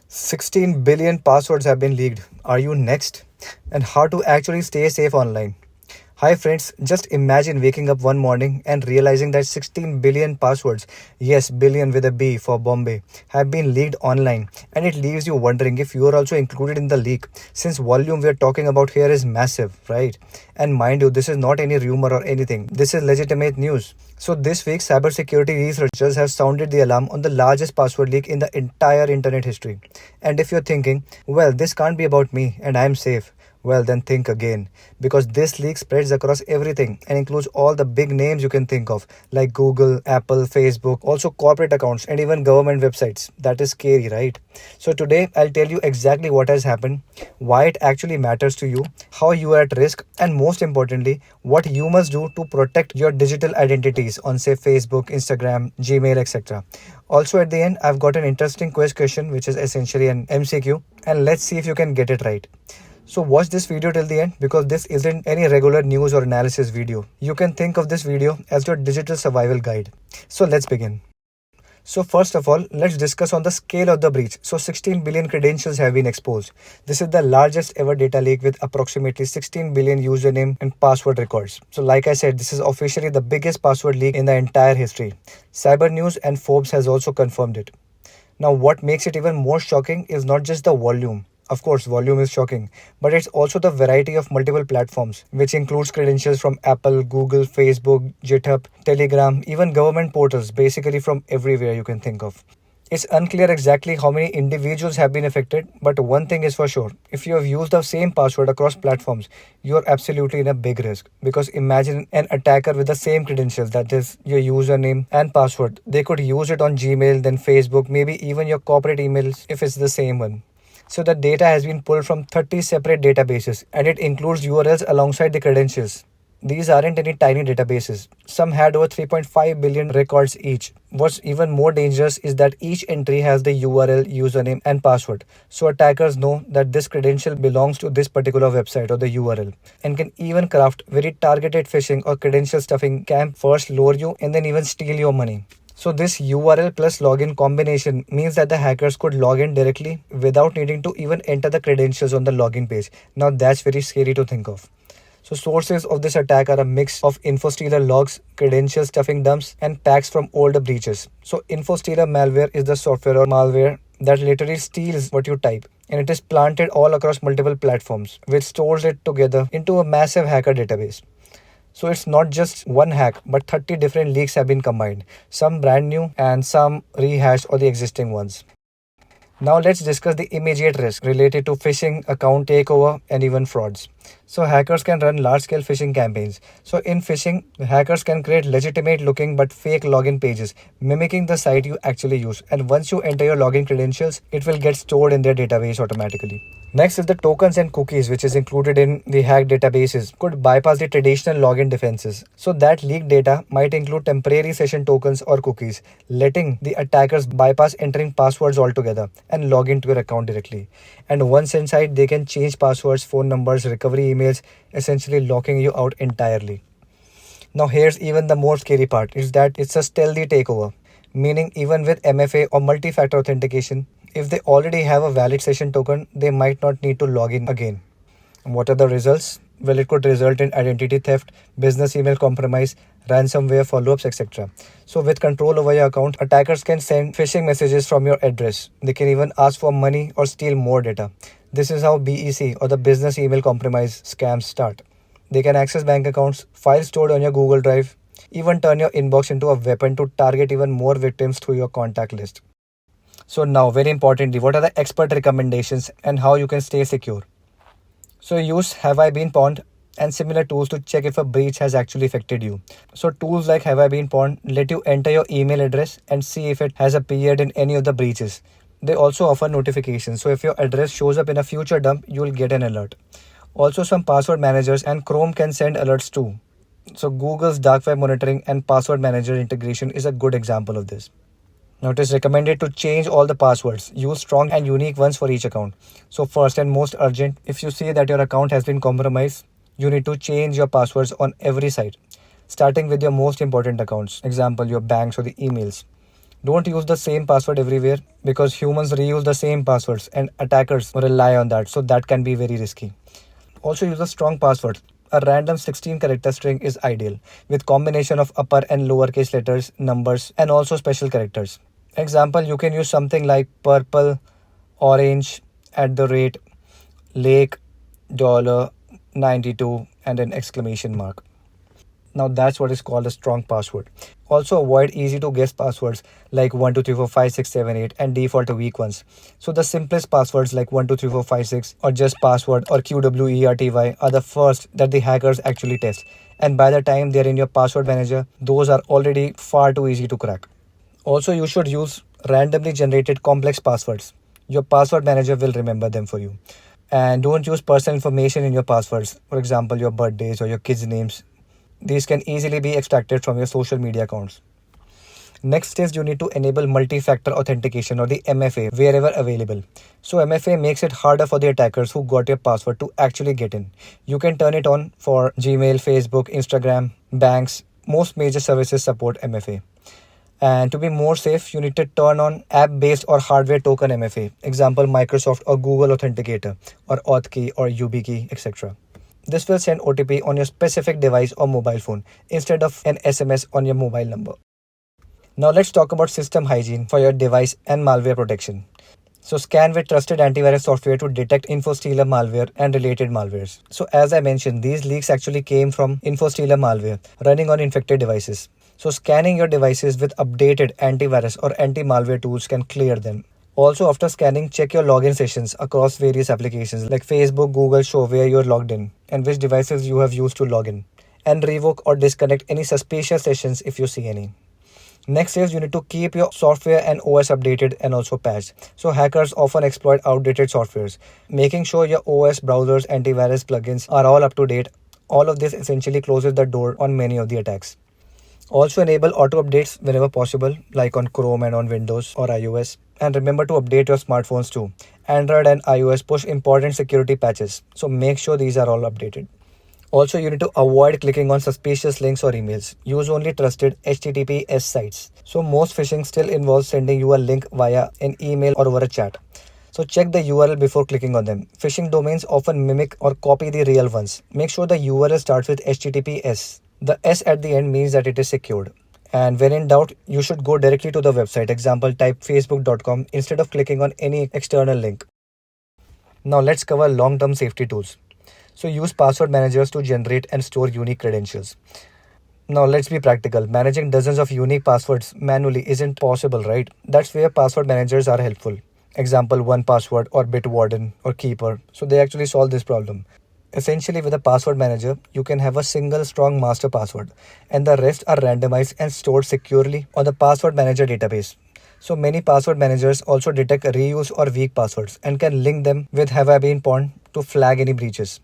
16 billion passwords have been leaked. Are you next? And how to actually stay safe online. Hi friends, just imagine waking up one morning and realizing that 16 billion passwords, yes, billion with a B for Bombay, have been leaked online, and it leaves you wondering if you are also included in the leak, since volume we are talking about here is massive, right? And mind you, this is not any rumor or anything. This is legitimate news. So this week, cybersecurity researchers have sounded the alarm on the largest password leak in the entire internet history. And if you're thinking, well, this can't be about me and I'm safe, well, then think again. Because this leak spreads across everything and includes all the big names you can think of, like Google, Apple, Facebook, also corporate accounts, and even government websites. That is scary, right? So, today I'll tell you exactly what has happened, why it actually matters to you, how you are at risk, and most importantly, what you must do to protect your digital identities on, say, Facebook, Instagram, Gmail, etc. Also, at the end, I've got an interesting quiz question, which is essentially an MCQ, and let's see if you can get it right. So watch this video till the end because this isn't any regular news or analysis video. You can think of this video as your digital survival guide. So let's begin. So first of all, let's discuss on the scale of the breach. So 16 billion credentials have been exposed. This is the largest ever data leak with approximately 16 billion username and password records. So like I said, this is officially the biggest password leak in the entire history. Cyber News and Forbes has also confirmed it. Now what makes it even more shocking is not just the volume. Of course, volume is shocking, but it's also the variety of multiple platforms, which includes credentials from Apple, Google, Facebook, GitHub, Telegram, even government portals, basically from everywhere you can think of. It's unclear exactly how many individuals have been affected, but one thing is for sure. If you have used the same password across platforms, you're absolutely in a big risk. Because imagine an attacker with the same credentials, that is, your username and password. They could use it on Gmail, then Facebook, maybe even your corporate emails if it's the same one. So the data has been pulled from 30 separate databases and it includes URLs alongside the credentials. These aren't any tiny databases. Some had over 3.5 billion records each. What's even more dangerous is that each entry has the URL, username, and password. So attackers know that this credential belongs to this particular website or the URL and can even craft very targeted phishing or credential stuffing scam first lure you and then even steal your money. So this URL plus login combination means that the hackers could log in directly without needing to even enter the credentials on the login page. Now that's very scary to think of. So sources of this attack are a mix of infostealer logs, credential stuffing dumps, and packs from older breaches. So infostealer malware is the software or malware that literally steals what you type, and it is planted all across multiple platforms, which stores it together into a massive hacker database. So it's not just one hack, but 30 different leaks have been combined, some brand new and some rehashed or the existing ones. Now let's discuss the immediate risk related to phishing, account takeover, and even frauds. So hackers can run large-scale phishing campaigns. So in phishing, hackers can create legitimate-looking but fake login pages, mimicking the site you actually use. And once you enter your login credentials, it will get stored in their database automatically. Next is the tokens and cookies, which is included in the hacked databases, could bypass the traditional login defenses. So that leaked data might include temporary session tokens or cookies, letting the attackers bypass entering passwords altogether and log into your account directly. And once inside, they can change passwords, phone numbers, recovery emails, essentially locking you out entirely. Now here's even the more scary part, is that it's a stealthy takeover, meaning even with MFA or multi-factor authentication, if they already have a valid session token, they might not need to log in again. What are the results? Well, it could result in identity theft, business email compromise, ransomware follow-ups, etc. So with control over your account, attackers can send phishing messages from your address. They can even ask for money or steal more data. This is how BEC or the business email compromise scams start. They can access bank accounts, files stored on your Google Drive, even turn your inbox into a weapon to target even more victims through your contact list. So now, very importantly, what are the expert recommendations and how you can stay secure? So use Have I Been Pawned and similar tools to check if a breach has actually affected you. So tools like Have I Been Pawned let you enter your email address and see if it has appeared in any of the breaches. They also offer notifications. So if your address shows up in a future dump, you will get an alert. Also, some password managers and Chrome can send alerts too. So Google's dark web monitoring and password manager integration is a good example of this. Now it is recommended to change all the passwords. Use strong and unique ones for each account. So first and most urgent, if you see that your account has been compromised, you need to change your passwords on every site, starting with your most important accounts, example your banks or the emails. Don't use the same password everywhere because humans reuse the same passwords and attackers rely on that. So that can be very risky. Also use a strong password. A random 16 character string is ideal with combination of upper and lowercase letters, numbers, and also special characters. Example, you can use something like purple, orange, at the rate, lake, dollar, 92, and an exclamation mark. Now that's what is called a strong password. Also avoid easy to guess passwords like 1234567 8 and default to weak ones. So the simplest passwords like 123456 or just password or QWERTY are the first that the hackers actually test. And by the time they're in your password manager, those are already far too easy to crack. Also, you should use randomly generated complex passwords. Your password manager will remember them for you. And don't use personal information in your passwords, for example, your birthdays or your kids' names. These can easily be extracted from your social media accounts. Next is you need to enable multi-factor authentication or the MFA wherever available. So MFA makes it harder for the attackers who got your password to actually get in. You can turn it on for Gmail, Facebook, Instagram, banks. Most major services support MFA. And to be more safe, you need to turn on app-based or hardware token MFA. Example, Microsoft or Google Authenticator or Auth or YubiKey, etc. This will send OTP on your specific device or mobile phone instead of an SMS on your mobile number. Now let's talk about system hygiene for your device and malware protection. So scan with trusted antivirus software to detect infostealer malware and related malwares. So as I mentioned, these leaks actually came from infostealer malware running on infected devices. So scanning your devices with updated antivirus or anti-malware tools can clear them. Also, after scanning, check your login sessions across various applications like Facebook, Google show where you're logged in and which devices you have used to log in. And revoke or disconnect any suspicious sessions if you see any. Next is you need to keep your software and OS updated and also patched. So hackers often exploit outdated softwares. Making sure your OS, browsers, antivirus plugins are all up to date. All of this essentially closes the door on many of the attacks. Also enable auto updates whenever possible, like on Chrome and on Windows or iOS. And remember to update your smartphones too. Android and iOS push important security patches, so make sure these are all updated. Also, you need to avoid clicking on suspicious links or emails. Use only trusted HTTPS sites. So most phishing still involves sending you a link via an email or over a chat. So check the URL before clicking on them. Phishing domains often mimic or copy the real ones. Make sure the URL starts with HTTPS. The S at the end means that it is secured. And when in doubt, you should go directly to the website. Example, type facebook.com instead of clicking on any external link. Now let's cover long-term safety tools. So use password managers to generate and store unique credentials. Now let's be practical. Managing dozens of unique passwords manually isn't possible, right? That's where password managers are helpful. Example, 1Password or Bitwarden or Keeper. So they actually solve this problem. Essentially, with a password manager, you can have a single strong master password and the rest are randomized and stored securely on the password manager database. So many password managers also detect reuse or weak passwords and can link them with have I been pawned to flag any breaches.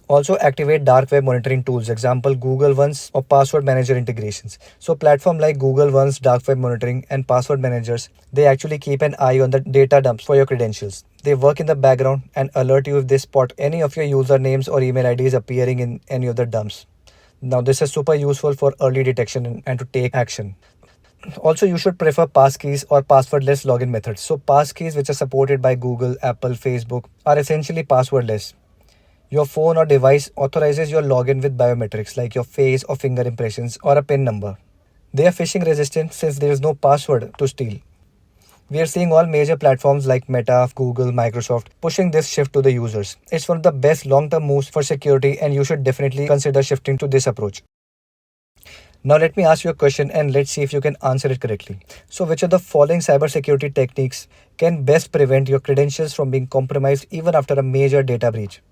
Also activate dark web monitoring tools, example Google One's or password manager integrations. So platform like Google One's dark web monitoring and password managers, they actually keep an eye on the data dumps for your credentials. They work in the background and alert you if they spot any of your usernames or email IDs appearing in any of the dumps. Now this is super useful for early detection and to take action. Also, you should prefer passkeys or passwordless login methods. So passkeys which are supported by Google, Apple, Facebook are essentially passwordless. Your phone or device authorizes your login with biometrics like your face or finger impressions or a PIN number. They are phishing resistant since there is no password to steal. We are seeing all major platforms like Meta, Google, Microsoft pushing this shift to the users. It's one of the best long-term moves for security and you should definitely consider shifting to this approach. Now let me ask you a question and let's see if you can answer it correctly. So which of the following cybersecurity techniques can best prevent your credentials from being compromised even after a major data breach?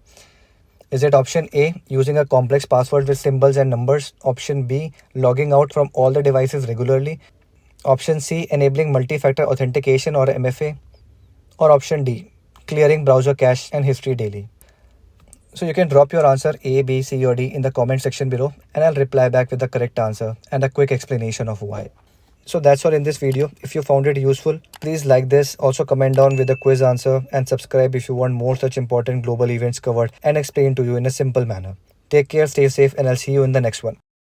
Is it option A, using a complex password with symbols and numbers? Option B, logging out from all the devices regularly? Option C, enabling multi-factor authentication or MFA? Or option D, clearing browser cache and history daily? So you can drop your answer A, B, C or D in the comment section below and I'll reply back with the correct answer and a quick explanation of why. So that's all in this video. If you found it useful, please like this. Also comment down with the quiz answer and subscribe if you want more such important global events covered and explained to you in a simple manner. Take care, stay safe, and I'll see you in the next one.